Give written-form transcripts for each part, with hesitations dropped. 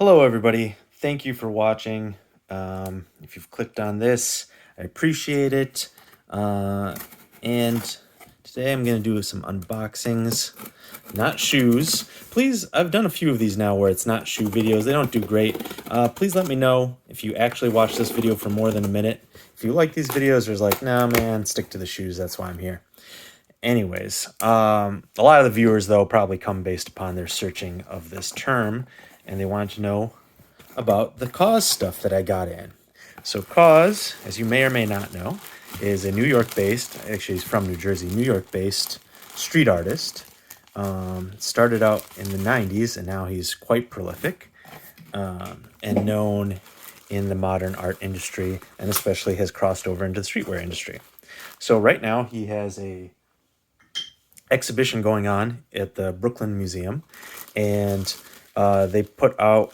Hello, everybody. Thank you for watching. If you've clicked on this, I appreciate it. And today I'm going to do some unboxings, not shoes. Please, I've done a few of these now where it's not shoe videos. They don't do great. Please let me know if you actually watch this video for more than a minute. If you like these videos, there's like, nah, man, stick to the shoes. That's why I'm here. Anyways, a lot of the viewers, though, probably come based upon their searching of this term, and they wanted to know about the KAWS stuff that I got in. So KAWS, as you may or may not know, is a New York-based, actually he's from New Jersey, New York-based street artist. Started out in the 90s, and now he's quite prolific and known in the modern art industry, and especially has crossed over into the streetwear industry. So right now he has a exhibition going on at the Brooklyn Museum, and they put out,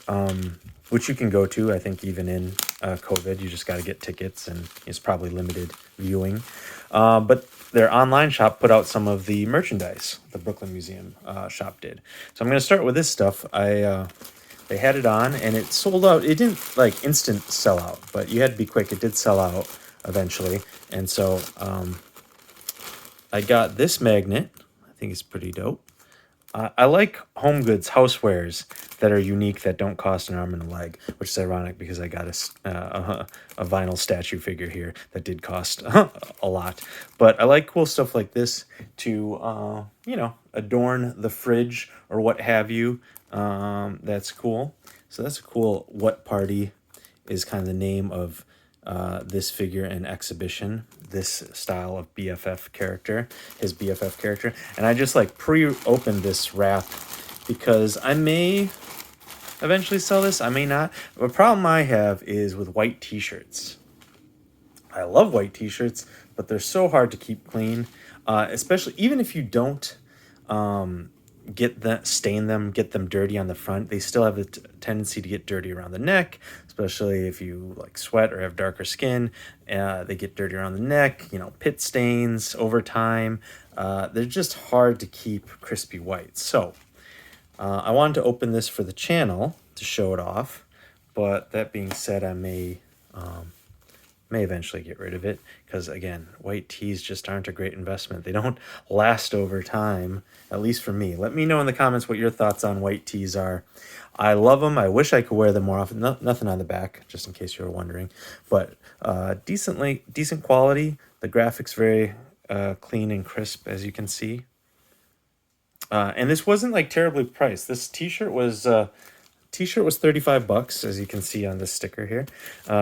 which you can go to, I think even in COVID, you just got to get tickets, and it's probably limited viewing. But their online shop put out some of the merchandise the Brooklyn Museum shop did. So I'm going to start with this stuff. They had it on, and it sold out. It didn't like instant sell out, but you had to be quick. It did sell out eventually, and so I got this magnet. I think it's pretty dope. I like home goods, housewares that are unique, that don't cost an arm and a leg, which is ironic because I got a vinyl statue figure here that did cost a lot. But I like cool stuff like this to, adorn the fridge or what have you. That's cool. So that's a cool What Party is kind of the name of this figure and exhibition, this style of BFF character, his BFF character. And I just like pre-opened this wrap because I may eventually sell this, I may not. The problem I have is with white t-shirts. I love white t-shirts, but they're so hard to keep clean, especially even if you don't stain them, get them dirty on the front. They still have a tendency to get dirty around the neck, especially if you like sweat or have darker skin. They get dirty around the neck, pit stains over time. They're just hard to keep crispy white. So I wanted to open this for the channel to show it off, but that being said, I may eventually get rid of it because, again, white tees just aren't a great investment. They don't last over time, at least for me. Let me know in the comments what your thoughts on white tees are. I love them. I wish I could wear them more often. Nothing on the back, just in case you were wondering. But decent quality. The graphics very clean and crisp, as you can see. And this wasn't like terribly priced. This t-shirt was 35 bucks, as you can see on this sticker here.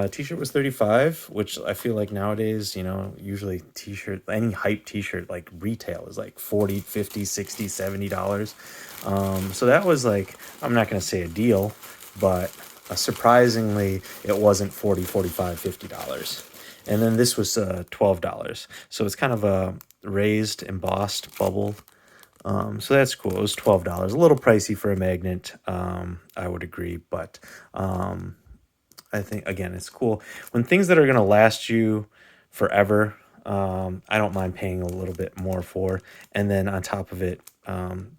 T-shirt was 35, which I feel like nowadays, usually t-shirt, any hype t-shirt like retail is like 40, 50, 60, $70. So that was like, I'm not going to say a deal, but surprisingly it wasn't 40, 45, $50. And then this was $12. So it's kind of a raised, embossed, bubble. So that's cool. It was $12. A little pricey for a magnet, I would agree. But I think, again, it's cool. When things that are going to last you forever, I don't mind paying a little bit more for. And then on top of it,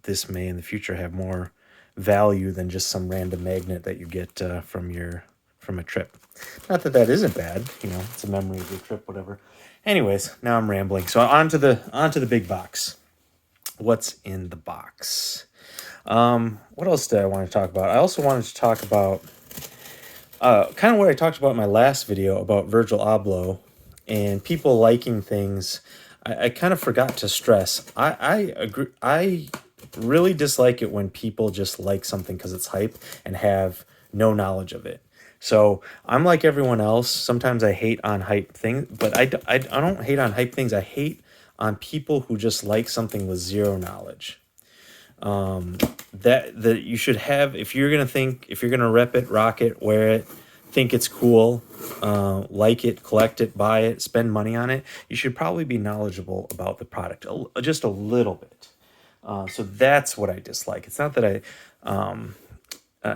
this may in the future have more value than just some random magnet that you get from a trip. Not that that isn't bad. It's a memory of your trip, whatever. Anyways, now I'm rambling. So on to the big box. What's in the box? What else did I want to talk about? I also wanted to talk about kind of what I talked about in my last video about Virgil Abloh and people liking things. I kind of forgot to stress. I agree. I really dislike it when people just like something because it's hype and have no knowledge of it. So I'm like everyone else. Sometimes I hate on hype things, but I don't hate on hype things. I hate on people who just like something with zero knowledge. That you should have, if you're gonna rep it, rock it, wear it, think it's cool, like it, collect it, buy it, spend money on it, you should probably be knowledgeable about the product just a little bit. So that's what I dislike. It's not that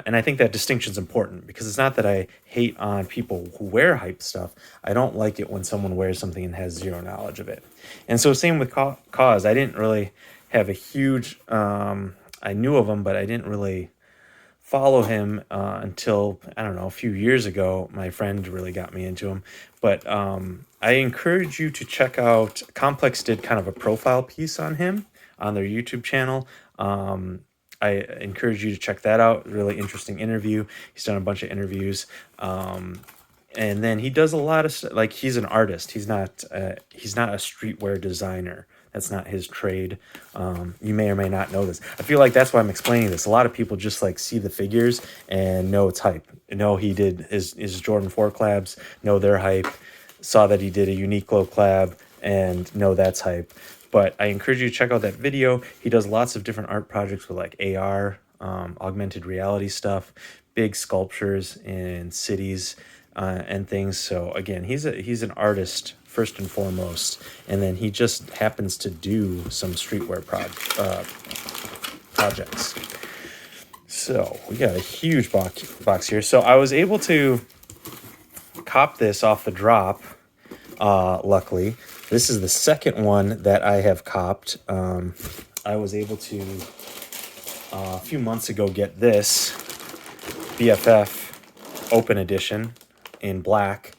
and I think that distinction is important because it's not that I hate on people who wear hype stuff. I don't like it when someone wears something and has zero knowledge of it. And so same with KAWS. I didn't really have a huge, I knew of them, but I didn't really follow him until, I don't know, a few years ago. My friend really got me into him. But I encourage you to check out, Complex did kind of a profile piece on him on their YouTube channel. I encourage you to check that out. Really interesting interview. He's done a bunch of interviews. And then he does a lot of like, he's an artist. He's not a streetwear designer. That's not his trade. You may or may not know this. I feel like that's why I'm explaining this. A lot of people just like see the figures and know it's hype. Know he did his Jordan 4 collabs, know they're hype. Saw that he did a Uniqlo collab and know that's hype. But I encourage you to check out that video. He does lots of different art projects with like AR, augmented reality stuff, big sculptures in cities and things. So again, he's an artist first and foremost, and then he just happens to do some streetwear projects. So we got a huge box here. So I was able to cop this off the drop. Luckily, this is the second one that I have copped. I was able to a few months ago get this BFF open edition in black.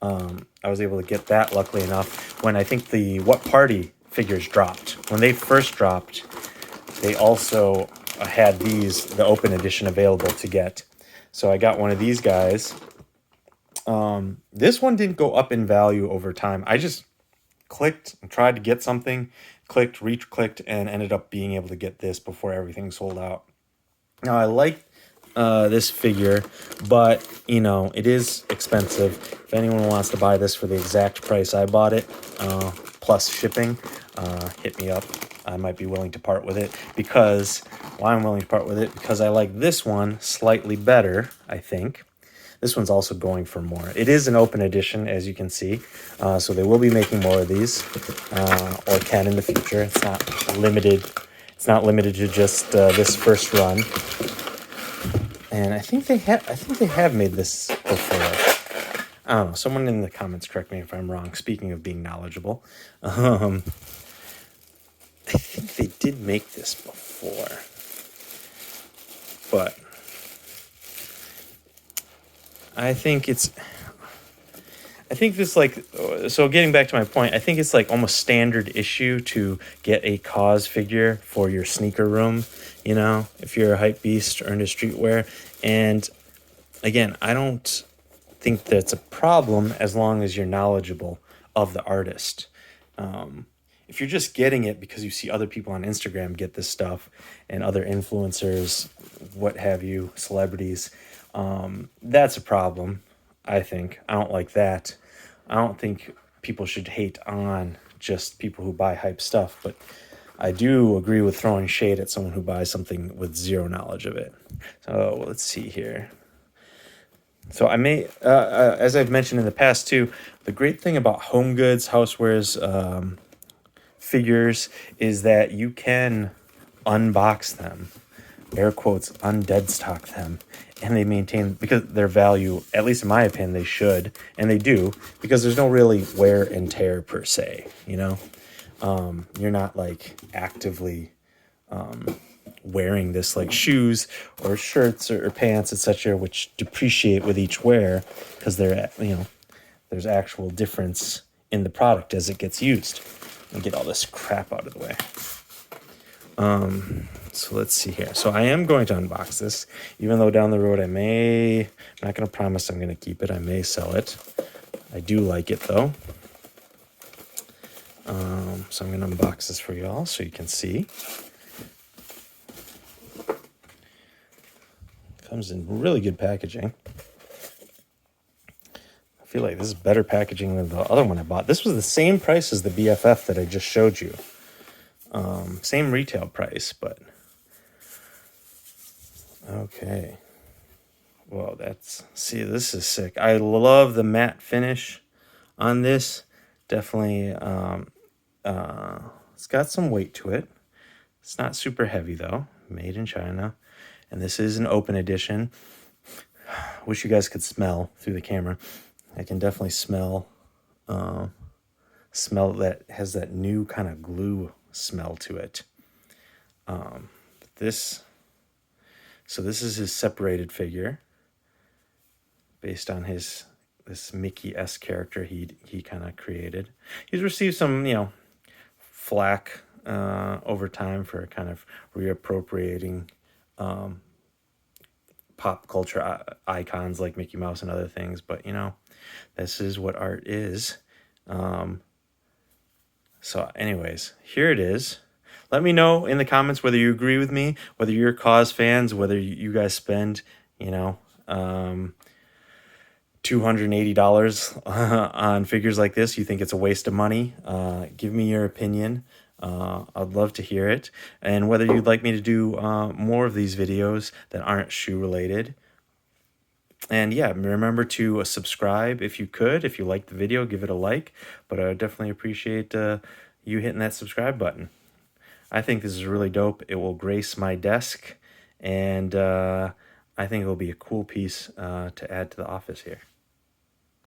I was able to get that, luckily enough, when I think the What Party figures dropped. When they first dropped, they also had the open edition available to get. So I got one of these guys. This one didn't go up in value over time. I just clicked and tried to get something, clicked, re-clicked, and ended up being able to get this before everything sold out. Now, I like this figure, but, you know, it is expensive. If anyone wants to buy this for the exact price I bought it, plus shipping, hit me up. I might be willing to part with it because, why I'm willing to part with it, because I like this one slightly better, I think. This one's also going for more. It is an open edition, as you can see, so they will be making more of these, or can in the future. It's not limited. It's not limited to just this first run. And I think they have made this before. I don't know. Someone in the comments correct me if I'm wrong. Speaking of being knowledgeable, I think they did make this before, but I think this, like, so getting back to my point, I think it's like almost standard issue to get a KAWS figure for your sneaker room, you know, if you're a hype beast or into streetwear. And again, I don't think that's a problem as long as you're knowledgeable of the artist. If you're just getting it because you see other people on Instagram get this stuff and other influencers, what have you, celebrities, that's a problem, I think. I don't like that. I don't think people should hate on just people who buy hype stuff, but I do agree with throwing shade at someone who buys something with zero knowledge of it. So let's see here. So I may, as I've mentioned in the past too, the great thing about home goods, housewares, figures is that you can unbox them, air quotes, undead stock them, and they maintain, because their value, at least in my opinion, they should, and they do, because there's no really wear and tear per se, you know? You're not like actively wearing this like shoes or shirts or pants, etc., which depreciate with each wear because they're, you know, there's actual difference in the product as it gets used. Let me get all this crap out of the way. So let's see here. So I am going to unbox this, even though down the road I'm not going to promise I'm going to keep it. I may sell it. I do like it though. So I'm going to unbox this for y'all so you can see. Comes in really good packaging. I feel like this is better packaging than the other one I bought. This was the same price as the BFF that I just showed you. Same retail price, but okay. Well, see, this is sick. I love the matte finish on this. Definitely, it's got some weight to it. It's not super heavy though. Made in China. And this is an open edition. Wish you guys could smell through the camera. I can definitely smell that has that new kind of glue smell to it. This So this is his separated figure based on this Mickey-esque character he kind of created. He's received some, flack over time for kind of reappropriating pop culture icons like Mickey Mouse and other things, but this is what art is. So anyways, here it is. Let me know in the comments whether you agree with me, whether you're KAWS fans, whether you guys spend, $280 on figures like this. You think it's a waste of money? Give me your opinion. I'd love to hear it. And whether you'd like me to do more of these videos that aren't shoe related. And yeah, remember to subscribe if you could. If you liked the video, give it a like. But I would definitely appreciate you hitting that subscribe button. I think this is really dope. It will grace my desk. And I think it will be a cool piece to add to the office here.